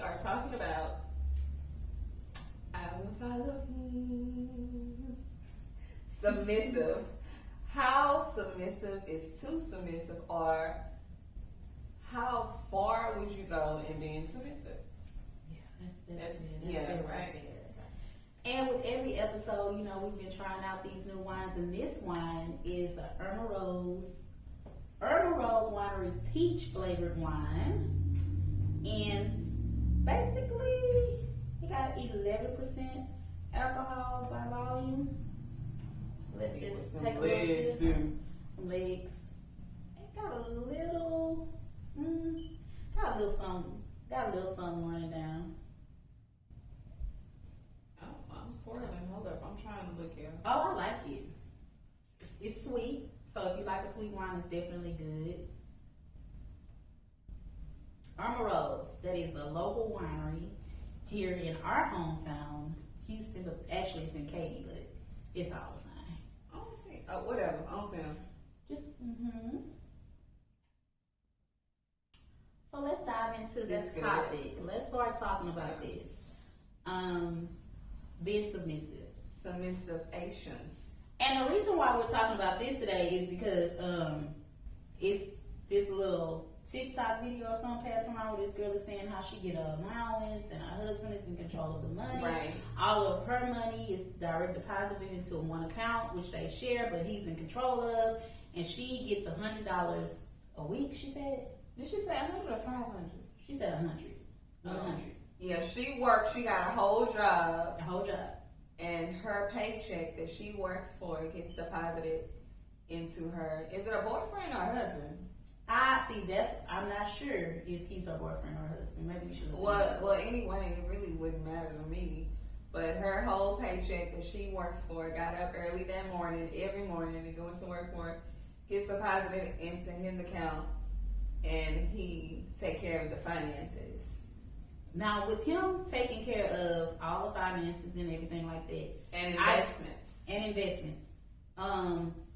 are talking about I will follow him. Submissive. How submissive is too submissive, or how far would you go in being submissive? Yeah, that's right. There. And with every episode, you know, we've been trying out these new wines, and this wine is the Irma Rose Winery peach flavored wine. And basically, it got 11% alcohol by volume. Let's just take a little sip. Legs. It got a little something running down. Oh, I'm swirling. Hold up, I'm trying to look at. Oh, I like it. It's sweet. So if you like a sweet wine, it's definitely good. Irma Rose, that is a local winery here in our hometown, Houston, but actually it's in Katy, but it's all the same. I don't see. Oh, whatever. I don't see them. Just, So let's dive into this topic. Let's start talking about this. Being submissive. Submissive-ations. And the reason why we're talking about this today is because it's this little TikTok video or something passing around where this girl is saying how she get an allowance and her husband is in control of the money. Right. All of her money is direct deposited into one account, which they share, but he's in control of. And she gets $100 a week, she said. Did she say 100 or 500? She said 100. 100. Yeah, she worked. She got a whole job. A whole job. And her paycheck that she works for gets deposited into her. Is it her boyfriend or her husband? I'm not sure if he's her boyfriend or husband. Maybe you should look Well, anyway, it really wouldn't matter to me. But her whole paycheck that she works for, got up early that morning, every morning, and going to work for it, gets deposited into his account, and he take care of the finances. Now, with him taking care of all the finances and everything like that, And investments.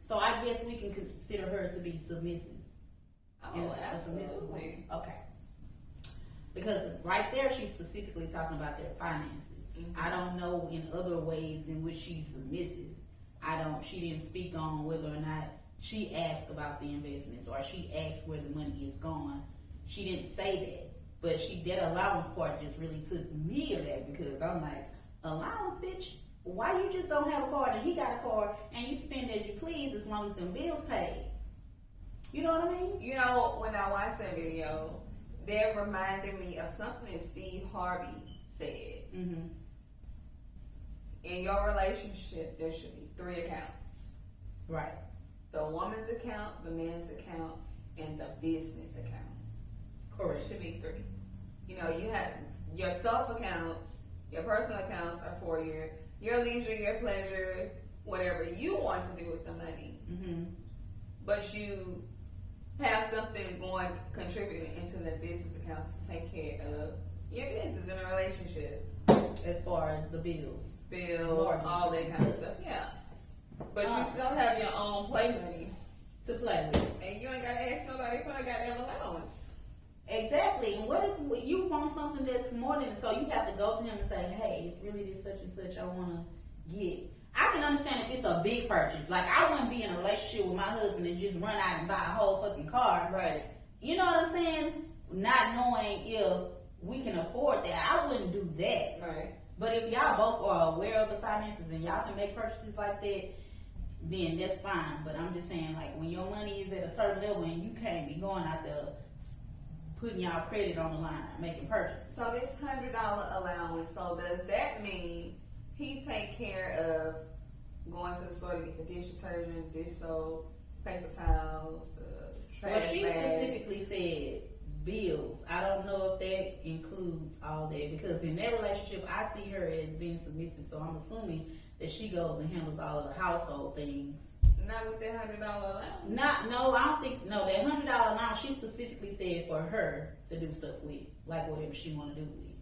So I guess we can consider her to be submissive. Oh, absolutely. Okay. Because right there, she's specifically talking about their finances. Mm-hmm. I don't know in other ways in which she's submissive. She didn't speak on whether or not she asked about the investments or she asked where the money is going. She didn't say that. But that allowance part just really took me aback because I'm like, allowance, bitch? Why you just don't have a card and he got a card and you spend as you please as long as them bills paid? You know what I mean? You know, when I watched that video, that reminded me of something that Steve Harvey said. Mm-hmm. In your relationship, there should be 3 accounts. Right. The woman's account, the man's account, and the business account. Correct. It should be 3. You know, you have your self accounts, your personal accounts are for your leisure, your pleasure, whatever you want to do with the money. Mm-hmm. But you have something contributing into the business account to take care of your business in a relationship. As far as the bills, all that kind of stuff. Yeah. But you still have your own play money to play with. And you ain't got to ask nobody for a goddamn allowance. Exactly. And what if you want something that's more than, so you have to go to him and say, hey, it's really this such and such I want to get. I can understand if it's a big purchase. Like, I wouldn't be in a relationship with my husband and just run out and buy a whole fucking car. Right. You know what I'm saying? Not knowing if we can afford that. I wouldn't do that. Right. But if y'all both are aware of the finances and y'all can make purchases like that, then that's fine. But I'm just saying, like, when your money is at a certain level and you can't be going out there putting y'all credit on the line, making purchases. So this $100 allowance, so does that mean he take care of going to the store to get the dish detergent, dish soap, paper towels, trash Well, she bags? specifically said bills. I don't know if that includes all that because in that relationship, I see her as being submissive. So I'm assuming that she goes and handles all of the household things. Not with that $100 allowance? I don't think, that $100 allowance, she specifically said for her to do stuff with, like whatever she want to do with it.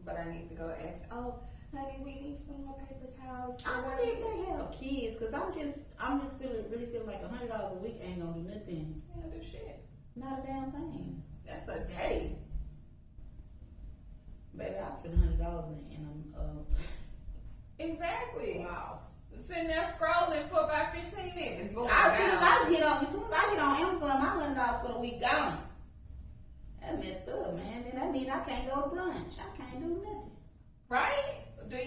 But I need to go ask, honey, we need some more paper towels. I wonder if they have kids, because I'm just really feeling like $100 a week ain't gonna do nothing. Yeah, do shit. Not a damn thing. That's a day. and Exactly. wow. Sitting there scrolling for about 15 minutes. As soon as I get on Amazon, my $100 for the week gone. That messed up, man. Then that means I can't go to brunch. I can't do nothing. Right? Does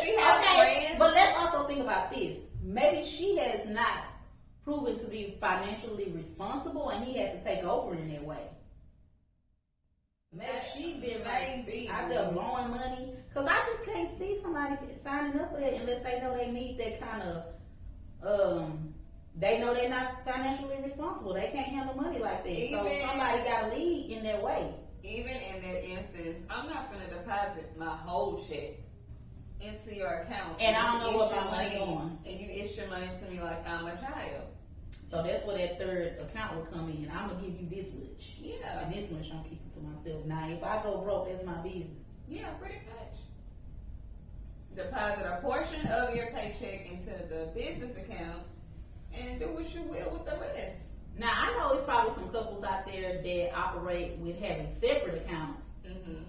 she have friends? But let's also think about this. Maybe she has not proven to be financially responsible, and he had to take over in that way. Maybe she been out there blowing money. Because I just can't see somebody signing up for that unless they know they need that kind of, they know they're not financially responsible. They can't handle money like that. So somebody got to lead in that way. Even in that instance, I'm not going to deposit my whole check into your account. And I don't know what my money going. And you issue money to me like I'm a child. So that's where that third account will come in. I'm going to give you this much. Yeah. And this much I'm keeping to myself. Now, if I go broke, that's my business. Yeah, pretty much. Deposit a portion of your paycheck into the business account and do what you will with the rest. Now, I know it's probably some couples out there that operate with having separate accounts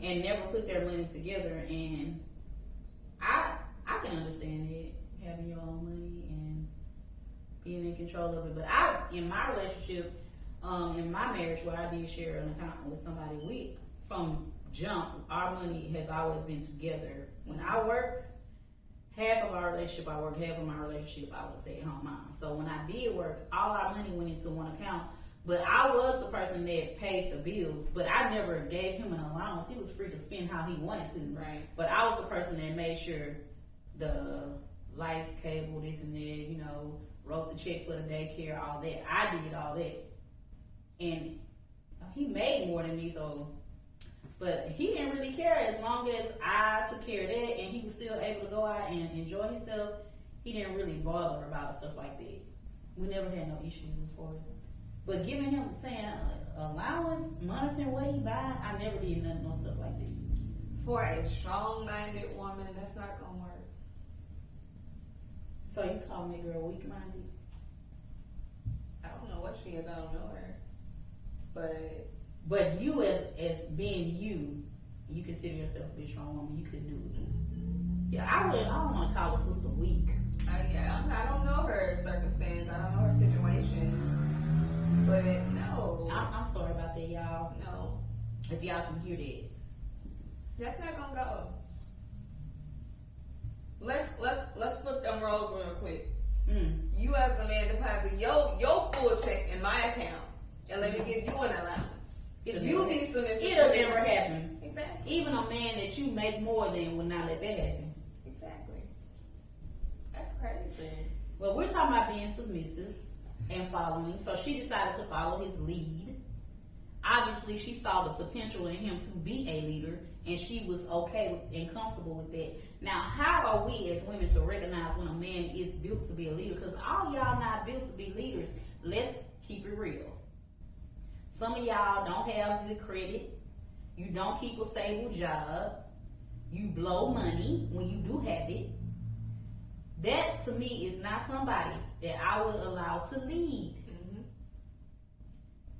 and never put their money together, and I can understand it, having your own money and being in control of it. But in my relationship, in my marriage where I did share an account with somebody, from jump, our money has always been together. When I worked, half of our relationship I worked, half of my relationship I was a stay-at-home mom. So when I did work, all our money went into one account. But I was the person that paid the bills, but I never gave him an allowance. He was free to spend how he wanted to. Right. But I was the person that made sure the lights, cable, this and that, wrote the check for the daycare, all that. I did all that. And he made more than me, so... But he didn't really care as long as I took care of that and he was still able to go out and enjoy himself. He didn't really bother about stuff like that. We never had no issues as far as. But giving him, saying allowance, monitoring what he buying, I never did no stuff like this. For a strong-minded woman, that's not going to work. So you call me a girl weak-minded? I don't know what she is. I don't know her. But you as being you consider yourself to be a strong woman. You could do it. Yeah, I don't want to call a sister weak. I don't know her circumstance. I don't know her situation. But no. I'm sorry about that, y'all. No. If y'all can hear that. That's not gonna go. Let's flip them roles real quick. You as a man deposit your full check in my account and let me give you an allowance. You be submissive. It'll never happen. Exactly. Even a man that you make more than would not let that happen. Exactly. That's crazy. Well, we're talking about being submissive and following. So she decided to follow his lead. Obviously, she saw the potential in him to be a leader, and she was okay and comfortable with that. Now, how are we as women to recognize when a man is built to be a leader? Because all y'all not built to be leaders. Let's keep it real. Some of y'all don't have good credit. You don't keep a stable job. You blow money when you do have it. That, to me, is not somebody that I would allow to lead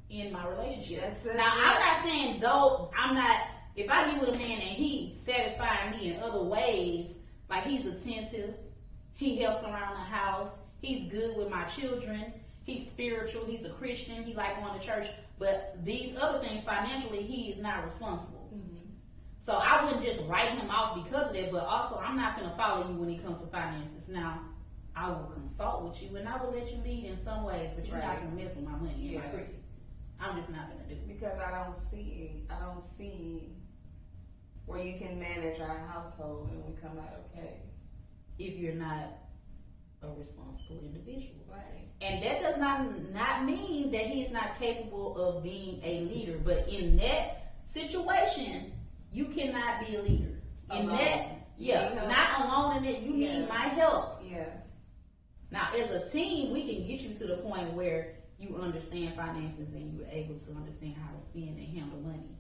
in my relationship. Now, I'm not saying, if I get with a man and he satisfying me in other ways, like he's attentive, he helps around the house, he's good with my children, he's spiritual, he's a Christian, he like going to church, but these other things financially, he is not responsible. So I wouldn't just write him off because of that, but also I'm not going to follow you when it comes to finances. Now, I will consult with you and I will let you lead in some ways, but you're not going to mess with my money and my credit. I'm just not going to do it. Because I don't see where you can manage our household and we come out okay. If you're not a responsible individual. Right. And that does not mean that he is not capable of being a leader, but in that situation, you cannot be a leader. In alone. That, not alone in it, you need my help. Yeah. Now, as a team, we can get you to the point where you understand finances and you're able to understand how to spend and handle money.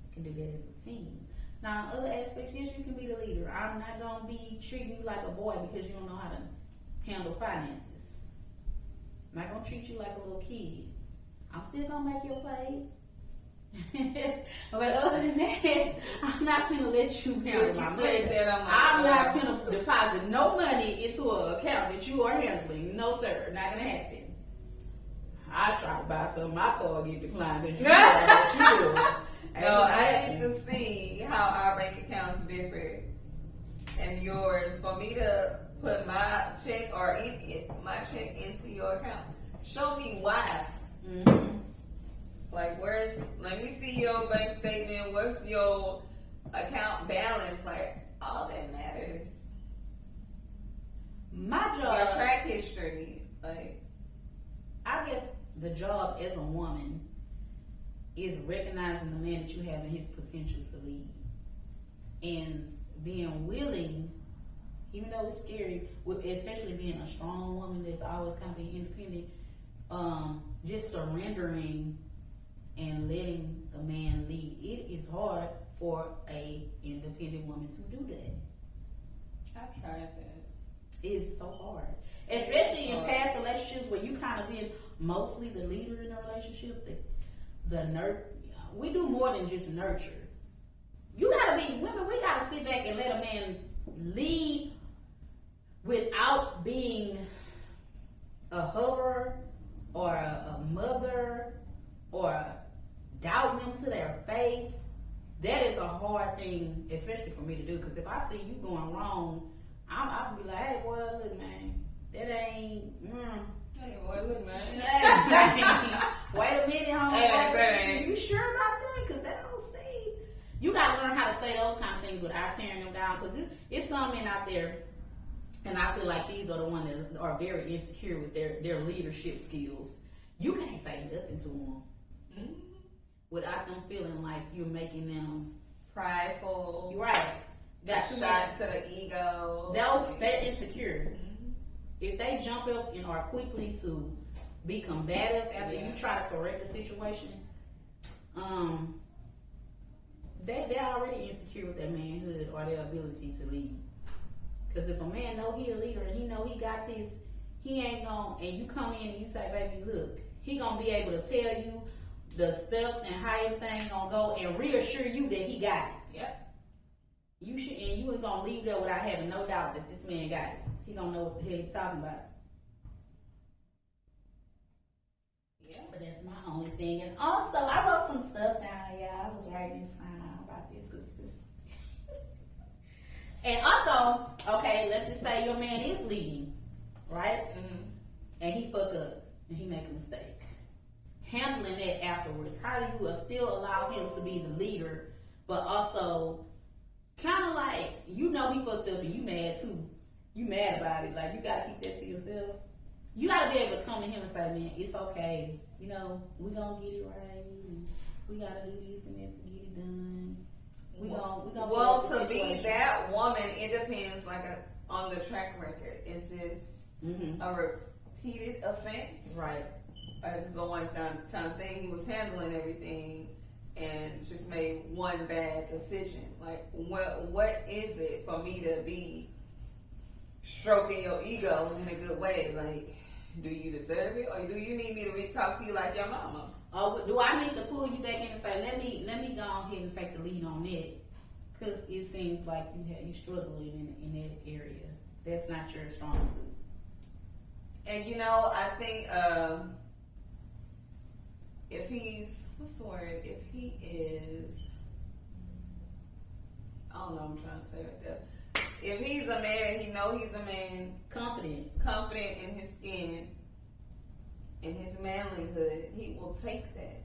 You can do that as a team. Now, in other aspects, yes, you can be the leader. I'm not going to be treating you like a boy because you don't know how to handle finances. I'm not going to treat you like a little kid. I'm still going to make your plate. But other than that, I'm not gonna let you handle my money. I'm not gonna deposit no money into an account that you are handling. No, sir, not gonna happen. I try to buy something, my card get declined because you know what you do. No, I need to see how our bank accounts differ and yours for me to put my check my check into your account. Show me why. Mm-hmm. Like, let me see your bank statement. What's your account balance? Like, all that matters. My job. Your track history. Like, I guess the job as a woman is recognizing the man that you have and his potential to lead. And being willing, even though it's scary, especially being a strong woman that's always kind of being independent, just surrendering and letting the man lead. It is hard for a independent woman to do that. I tried that. It's so hard. Especially in past relationships where you kind of been mostly the leader in the relationship. We do more than just nurture. You gotta be, women, we gotta sit back and let a man lead without being a hoverer or a mother or doubting them to their face. That is a hard thing, especially for me to do, because if I see you going wrong, I'll be like, hey, boy, look, man, that ain't, Hey, boy, look, man. Wait a minute, homie. Hey, you sure about that? Because that don't seem. You got to learn how to say those kind of things without tearing them down, because it's some men out there, and I feel like these are the ones that are very insecure with their leadership skills. You can't say nothing to them without them feeling like you're making them prideful. You're right. Got shot to the ego. They're insecure. Mm-hmm. If they jump up and are quickly to be combative after you try to correct the situation, they're already insecure with their manhood or their ability to lead. Because if a man know he a leader and he know he got this, he ain't gonna, and you come in and you say, baby, look, he gonna be able to tell you the steps and how everything gonna go and reassure you that he got it. Yep. You should, and you ain't gonna leave there without having no doubt that this man got it. He gonna know what the hell he's talking about. Yeah, but that's my only thing. And also, I wrote some stuff down, y'all. I was writing this about this. And also, okay, let's just say your man is leading, right? Mm-hmm. And he fuck up and he make a mistake. Handling that afterwards, how do you still allow him to be the leader, but also kind of like, you know he fucked up and you mad too. You mad about it. Like, you got to keep that to yourself. You got to be able to come to him and say, man, it's okay. You know, we going to get it right. We got to do this and that to get it done. Well, to be that woman, it depends on the track record. Is this a repeated offense? Right. Or is this a one-time thing? He was handling everything and just made one bad decision. Like, what is it for me to be stroking your ego in a good way? Like, do you deserve it, or do you need me to talk to you like your mama? Do I need to pull you back in and say, let me go ahead and take the lead on that? Because it seems like you struggling in that area. That's not your strong suit. And I think if he's, what's the word? If he is, I don't know what I'm trying to say right there. If he's a man, he know he's a man, confident in his skin, in his manlyhood, he will take that.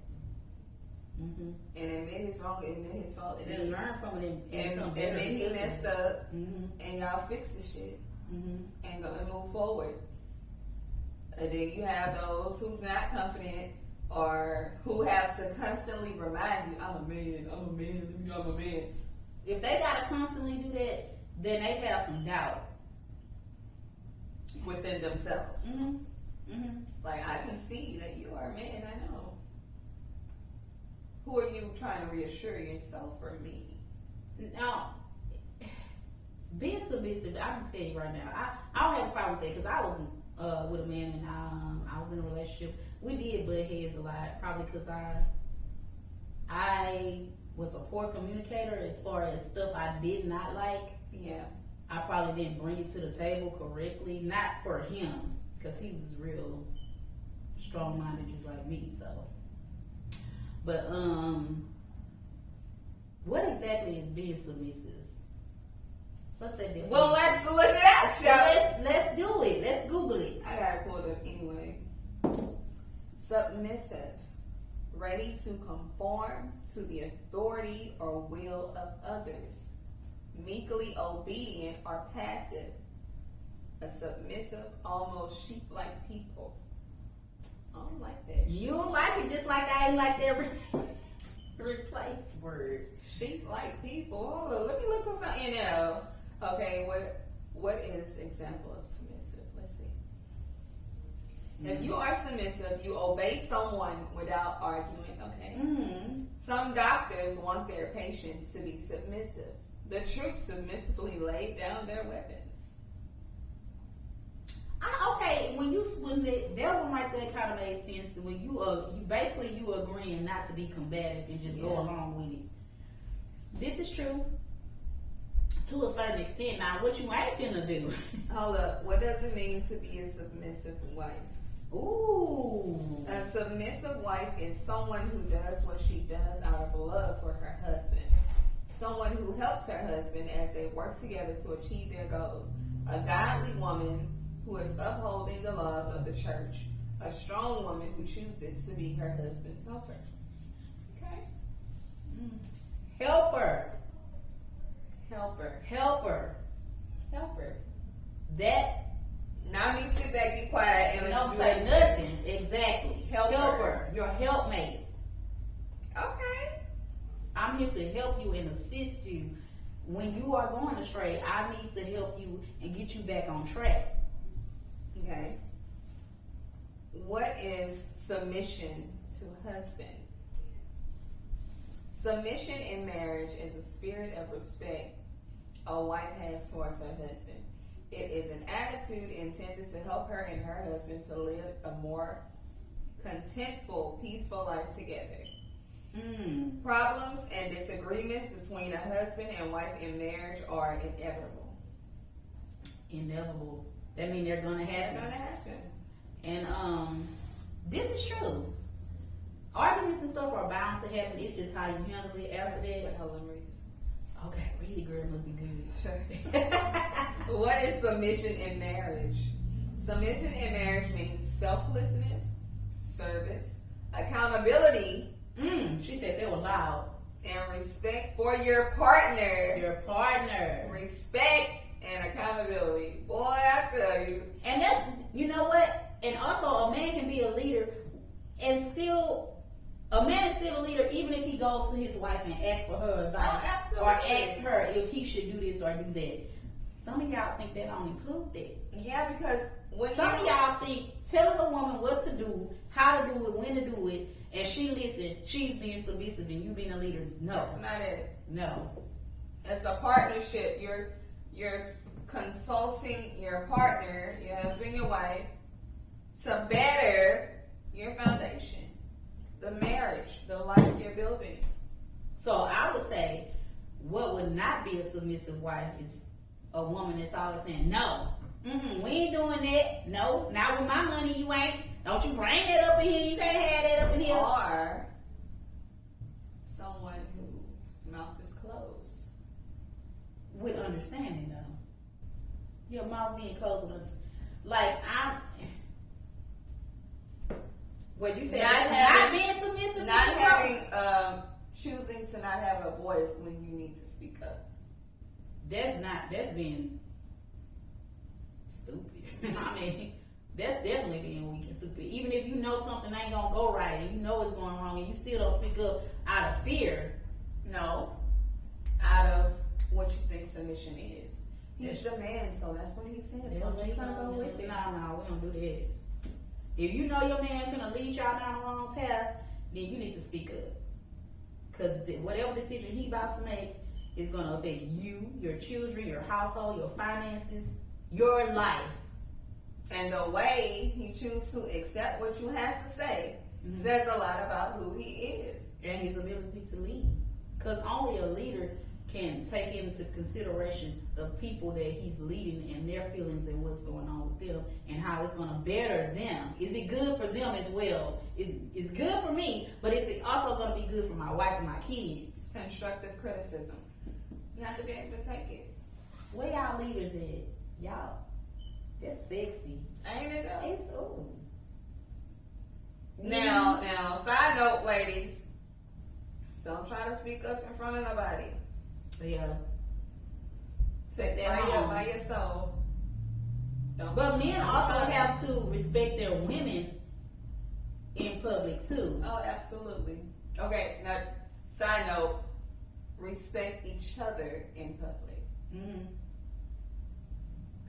Mm-hmm. And admit his wrong, admit his fault, and learn from it, and admit he messed up, and y'all fix the shit, and go and move forward. And then you have those who's not confident or who have to constantly remind you, I'm a man. If they gotta constantly do that, then they have some doubt within themselves. Like, I can see that you are a man, I know. Who are you trying to reassure, yourself or me? Now, being submissive, I can tell you right now, I don't have a problem with that, because I was with a man and I was in a relationship. We did butt heads a lot, probably because I was a poor communicator as far as stuff I did not like. Yeah. I probably didn't bring it to the table correctly. Not for him, because he was real strong-minded just like me, so. But, what exactly is being submissive? What's that difference? Well, let's look it up, y'all. Let's do it. Let's Google it. I gotta pull it up anyway. Submissive. Ready to conform to the authority or will of others. Meekly obedient or passive. A submissive, almost sheep-like people. I don't like that. You don't like it just like I ain't like that replace word. Sheep-like people. Hold on, let me look for something else. Okay, what is example of submissive? Let's see. If you are submissive, you obey someone without arguing, okay? Mm-hmm. Some doctors want their patients to be submissive. The troops submissively laid down their weapons. Okay, when that one right there kind of made sense. When you agreeing not to be combative and just go along with it. This is true to a certain extent. Now, what you ain't gonna do? Hold up. What does it mean to be a submissive wife? Ooh. A submissive wife is someone who does what she does out of love for her husband. Someone who helps her husband as they work together to achieve their goals. A godly woman who is upholding the laws of the church. A strong woman who chooses to be her husband's helper. Okay? Helper. That. Now me sit back, be quiet, and Don't say nothing. Exactly. Helper. Your helpmate. Okay. I'm here to help you and assist you. When you are going astray, I need to help you and get you back on track. Okay. What is submission to husband? Submission in marriage is a spirit of respect a wife has towards her husband. It is an attitude intended to help her and her husband to live a more contentful, peaceful life together. Problems and disagreements between a husband and wife in marriage are inevitable. Inevitable. That means they're gonna happen. They're gonna happen. And this is true. Arguments and stuff are bound to happen. It's just how you handle it after that. Hold on, read this. Okay, read it, girl. It must be good. Sure. What is submission in marriage? Submission in marriage means selflessness, service, accountability. She said they were loud. And respect for your partner. Your partner. Respect and accountability. Boy, I tell you. And that's, you know what? And also, a man can be a leader and still, a man is still a leader even if he goes to his wife and asks for her advice. Oh, absolutely. Or asks her if he should do this or do that. Some of y'all think that don't include that. Yeah, because when some of y'all think telling a woman what to do, how to do it, when to do it, and she listen, she's being submissive and you being a leader. No. That's not it. No. It's a partnership. You're consulting your partner, your husband, your wife, to better your foundation, the marriage, the life you're building. So I would say what would not be a submissive wife is a woman that's always saying, no, we ain't doing that. No, not with my money, you ain't. Don't you bring that up in here. You can't have that up in here. Or someone whose mouth is closed. With understanding, though. Your mouth being closed with understanding. Like, what you said, not being submissive. Not having, choosing to not have a voice when you need to speak up. That's being stupid. I mean, that's definitely being weak and stupid. Even if you know something ain't gonna go right and you know it's going wrong and you still don't speak up out of fear. No. Out of what you think submission is. He's the man, so that's what he said. So I'm just gonna go with it. No, we don't do that. If you know your man's gonna lead y'all down the wrong path, then you need to speak up. Because whatever decision he about to make is gonna affect you, your children, your household, your finances, your life. And the way he chooses to accept what you have to say says a lot about who he is. and his ability to lead. Because only a leader can take into consideration the people that he's leading and their feelings and what's going on with them and how it's going to better them. Is it good for them as well? It's good for me, but is it also going to be good for my wife and my kids? Constructive criticism. You have to be able to take it. Where y'all leaders at? Y'all, that's sexy. Ain't it though? It's ooh. Now, side note, ladies, don't try to speak up in front of nobody. Yeah. Take that up by yourself. But men also have to respect their women in public too. Oh, absolutely. Okay, now, side note, respect each other in public. Mm-hmm.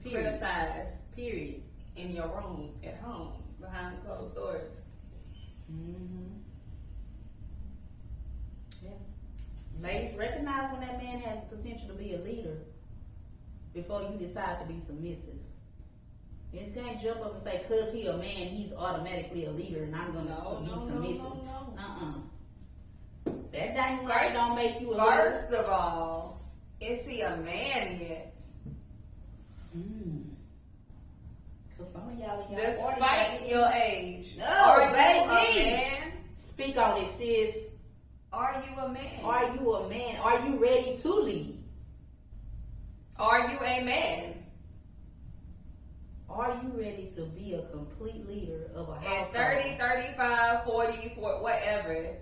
Criticize. Period. In your room, at home, behind closed doors. Mm-hmm. Yeah. Ladies, recognize when that man has the potential to be a leader before you decide to be submissive. You can't jump up and say, cause he a man, he's automatically a leader and I'm gonna be submissive. No. That dang right don't make you a leader. First of all, is he a man yet? Cause some of y'all in despite your age. No, are baby. You a man? Speak on it, sis. Are you a man? Are you a man? Are you ready to lead? Are you a man? Are you ready to be a complete leader of a household? At 30, 35, 40, whatever,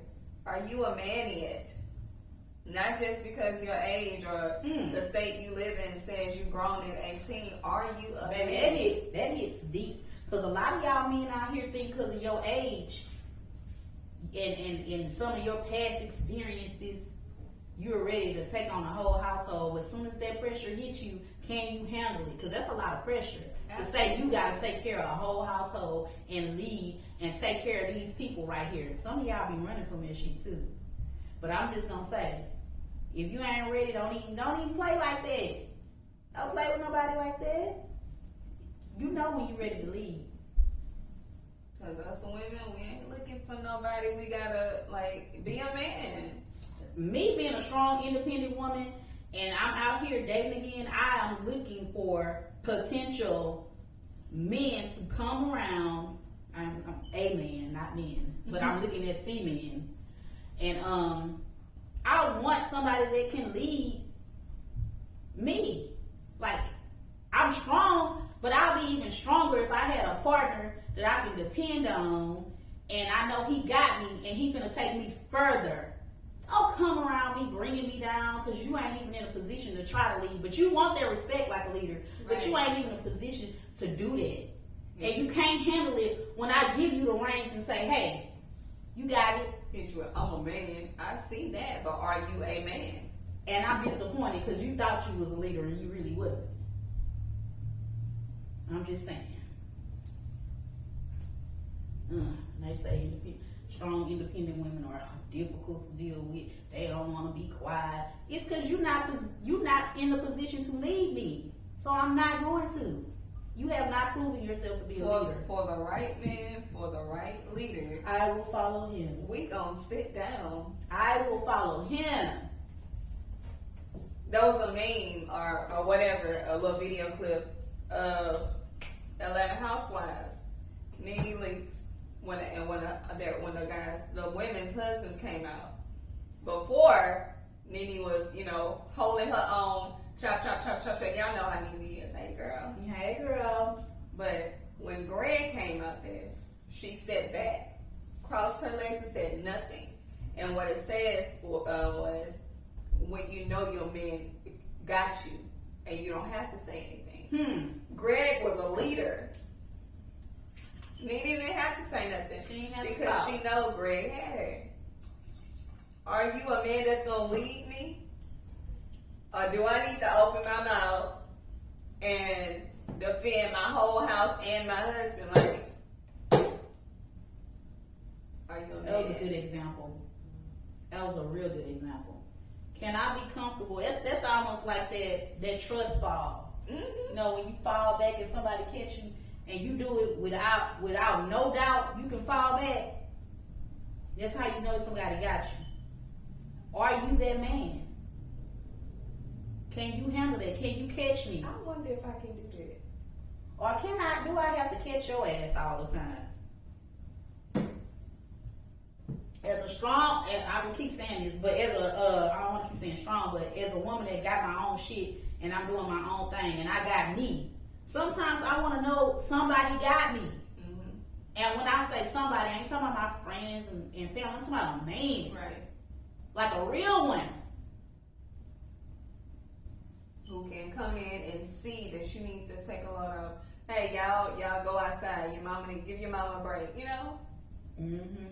are you a man yet? Not just because your age or the state you live in says you've grown at 18. Are you a man? That hits deep. Because a lot of y'all men out here think because of your age and some of your past experiences, you're ready to take on a whole household. But as soon as that pressure hits you, can you handle it? Because that's a lot of pressure. To say you got to take care of a whole household and lead and take care of these people right here. Some of y'all be running from this shit too. But I'm just gonna say, if you ain't ready, don't even play like that. Don't play with nobody like that. You know when you're ready to lead. Cause us women, we ain't looking for nobody. We gotta be a man. Me being a strong, independent woman, and I'm out here dating again, I am looking for potential men to come around. I'm a man, not men, but I'm looking at the men, and I want somebody that can lead me. Like, I'm strong, but I'll be even stronger if I had a partner that I can depend on, and I know he got me, and he finna take me further. Don't come around me bringing me down because you ain't even in a position to try to lead. But you want their respect like a leader, but you ain't even in a position to do that. And you can't handle it when I give you the reins and say, hey, you got it. I'm a man. I see that, but are you a man? And I'm disappointed because you thought you was a leader and you really wasn't. I'm just saying. They say strong, independent women are difficult to deal with. They don't want to be quiet. It's because you're not in the position to lead me. So I'm not going to. You have not proven yourself to be a leader. For the right man, for the right leader, I will follow him. We gonna sit down. I will follow him. There was a meme or whatever, a little video clip of Atlanta Housewives, Nene Leakes, when the women's husbands came out. Before, Nene was, holding her own, chop, chop, chop, chop, chop. Y'all know how Nene is. Hey, girl. Hey, girl. But when Greg came out there, she sat back, crossed her legs, and said nothing. And what it says was, when you know your man got you, and you don't have to say anything. Greg was a leader. Nene didn't have to say nothing because she know Greg had her. Are you a man that's gonna lead me, or do I need to open my mouth and defend my whole house and my husband? Are you a man? That was a good example. That was a real good example. Can I be comfortable? That's almost like that trust fall. Mm-hmm. When you fall back and somebody catch you and you do it without no doubt, you can fall back. That's how you know somebody got you. Are you that man? Can you handle that? Can you catch me? I wonder if I can do that. Or do I have to catch your ass all the time? As a strong, I will keep saying this, but as a, I don't want to keep saying strong, but as a woman that got my own shit and I'm doing my own thing and I got me, sometimes I want to know somebody got me. Mm-hmm. And when I say somebody, I ain't talking about my friends and family, I'm talking about a man. Right. Like a real one. Who can come in and see that you need to take a load of, hey, y'all go outside. Your mama, give your mama a break, you know? Mm-hmm.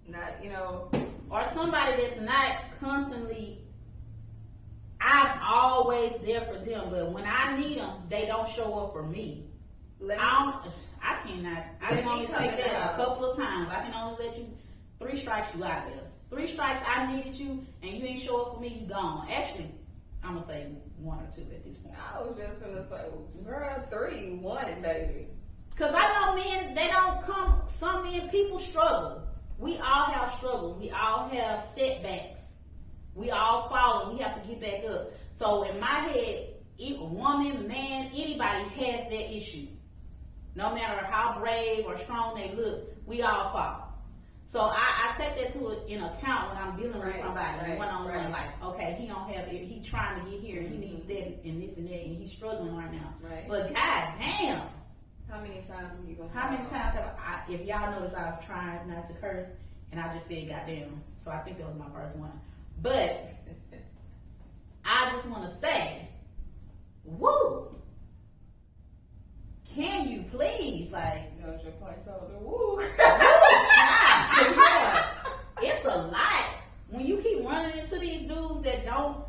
Not, you know. Or somebody that's not constantly, I'm always there for them, but when I need them, they don't show up for me. I can only take that a couple of times. I can only let you, 3 strikes you out there. 3 strikes, I needed you, and you ain't show up for me, you gone. Actually, I'm going to say 1 or 2 at this point. I was just going to say, girl, 3, 1, baby. Because I know men, they don't come, some men, people struggle. We all have struggles. We all have setbacks. We all fall and we have to get back up. So in my head, either woman, man, anybody has that issue. No matter how brave or strong they look, we all fall. So I take that in account when I'm dealing with somebody one-on-one. Like, okay, he don't have it. He trying to get here. He needs that and this and that, and he's struggling right now. Right. But god damn. How many times are you going to How many times have I, if y'all notice, I've tried not to curse, and I just said goddamn. So I think that was my first one. But I just want to say, woo, can you please, like, Don't your place over, woo. Yeah, it's a lot. When you keep running into these dudes that don't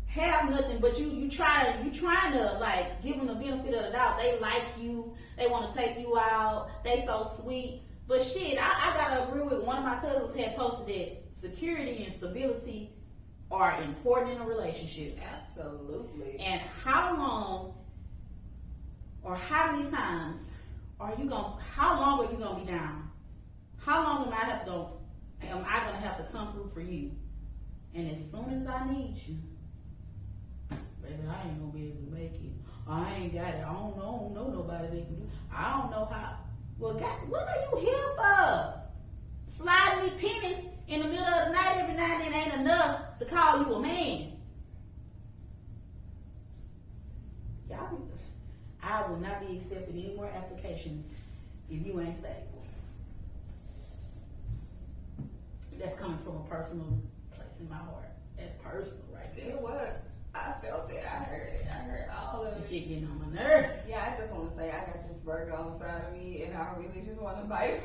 have nothing, but you trying to like give them the benefit of the doubt. They like you. They want to take you out. They so sweet. But shit, I gotta agree with one of my cousins had posted that security and stability are important in a relationship. Absolutely. And how long or how many times how long are you gonna be down? How long am I gonna have to come through for you? And as soon as I need you, baby, I ain't gonna be able to make it. I ain't got it. I don't know nobody that can do. I don't know how. Well, God, what are you here for? Sliding me pennies in the middle of the night every night and ain't enough to call you a man. Y'all, I will not be accepting any more applications if you ain't stable. That's coming from a personal place in my heart. That's personal right there. It was. I felt it. I heard it. I heard all of it. Shit getting on my nerve. Yeah, I just want to say I got this burger on the side of me, and I really just want to bite.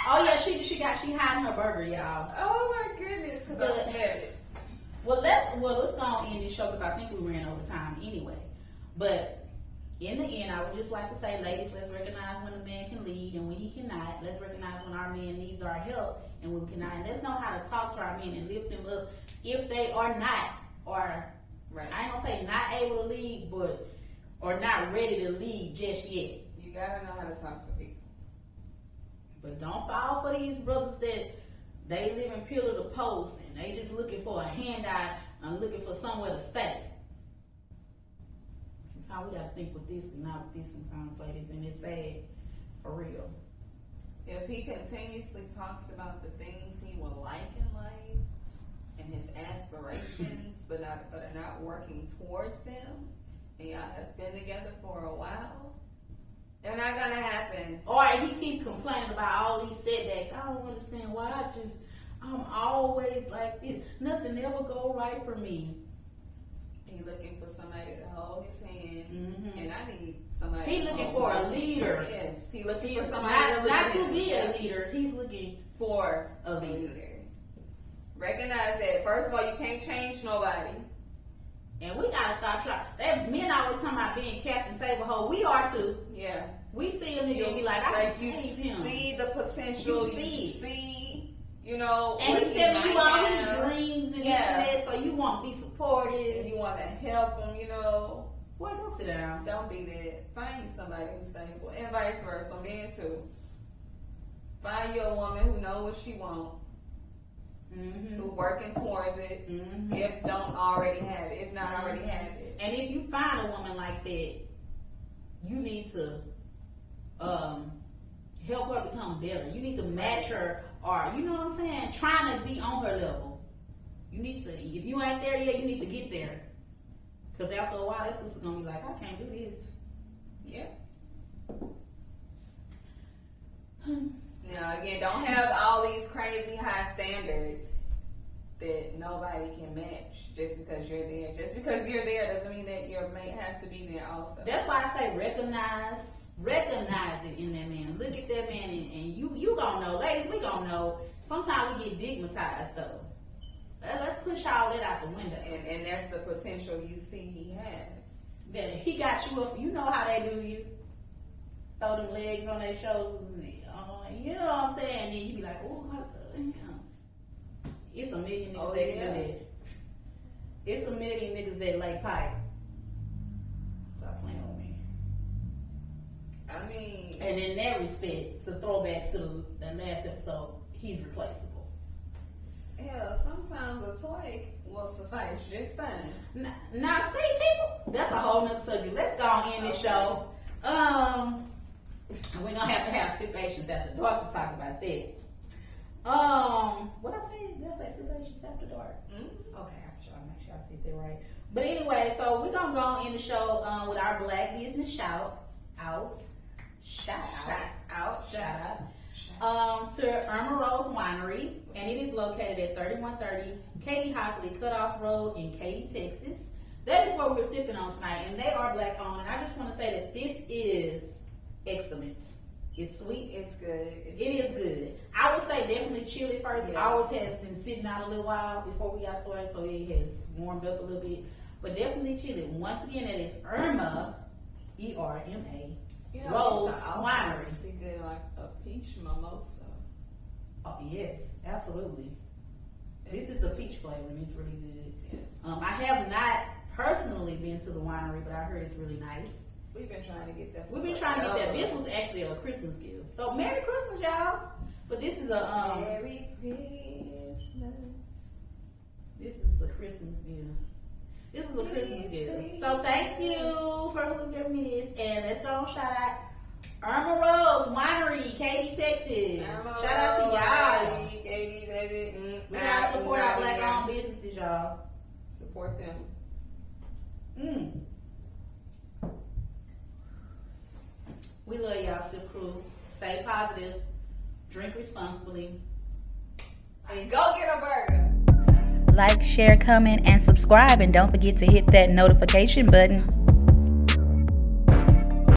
Oh yeah, she hiding her burger, y'all. Oh my goodness, because I smelled it. Well, let's go on end this show because I think we ran over time anyway. But in the end, I would just like to say, ladies, let's recognize when a man can lead and when he cannot. Let's recognize when our man needs our help and when we cannot. And let's know how to talk to our men and lift them up if they are not, or right. I ain't gonna say not able to lead, but or not ready to lead just yet. You gotta know how to talk to people. But don't fall for these brothers that they live in pillar to post and they just looking for a handout and looking for somewhere to stay. Sometimes we gotta think with this and not with this sometimes, ladies, and it's sad for real. If he continuously talks about the things he would like in life and his aspirations, but are not working towards them, and y'all have been together for a while, they're not gonna happen. Or he keep complaining about all these setbacks. I don't understand why I'm always like this. Nothing ever go right for me. He looking for somebody to hold his hand, mm-hmm. and I need somebody. He looking for a leader. Yes, he looking for somebody not to be a leader. He's looking for a leader. Recognize that. First of all, you can't change nobody. And we gotta stop trying. Men always talking about being Captain Save-A-Hole. We are too. Yeah. We see a nigga and be like, I can save him. You see the potential. You see, you know. And he's telling you all his dreams and this and that, so you want to be supportive. And you want to help him, you know. Boy, go sit down. Don't be that. Find you somebody who's stable. And vice versa, men too. Find you a woman who knows what she wants, who working towards it, if don't already have it, if not already have it. And if you find a woman like that, you need to help her become better. You need to match her, or you know what I'm saying, trying to be on her level. You need to, if you ain't there yet, you need to get there. Because after a while, that sister's gonna be like, I can't do this. Yeah. Now again, don't have all these crazy high standards that nobody can match just because you're there. Just because you're there doesn't mean that your mate has to be there also. That's why I say recognize it in that man. Look at that man, and you gonna know. Ladies, we gonna know. Sometimes we get digmatized though. Let's push all that out the window. And that's the potential you see he has. That he got you up. You know how they do you. Throw them legs on their shoulders. You know what I'm saying? And then you be like, oh, it's a million niggas that can do that. It's a million niggas that lay pipe. Stop playing with me. I mean, and in that respect, to throw back to the last episode, he's replaceable. Hell, sometimes a toy will suffice just fine. Now, see, people, that's a whole nother subject. Let's go on in this show. And we're gonna have to have situations after dark to talk about that. What I say? Did I say situations after dark? Okay, I'm trying to make sure I said that right. But anyway, so we're gonna go on in the show with our Black business shout out to Irma Rose Winery, and it is located at 3130 Katie Hockley Cutoff Road in Katy, Texas. That is what we're sipping on tonight, and they are Black owned. And I just want to say that this is excellent. It's sweet. It's good. It is good. I would say definitely chili first. Yeah. Ours has been sitting out a little while before we got started, so it has warmed up a little bit. But definitely chili. Once again, that is Irma, E-R-M-A, Rose Winery. Be good like a peach mimosa. Oh, yes, absolutely. This is the peach flavor, and it's really good. Yes. I have not personally been to the winery, but I heard it's really nice. We've been trying to get that. We've been trying to get that. This was actually a Christmas gift. So Merry Christmas, y'all. But this is a Merry Christmas. This is a Christmas gift. This is a Christmas gift. So thank you for whoever it is. And let's go and shout out Irma Rose Winery, Katy, Texas. Shout out to y'all. Katy, Texas. We gotta support our Black owned businesses, y'all. Support them. We love y'all, Sip Crew. Stay positive. Drink responsibly. And go get a burger. Like, share, comment, and subscribe. And don't forget to hit that notification button.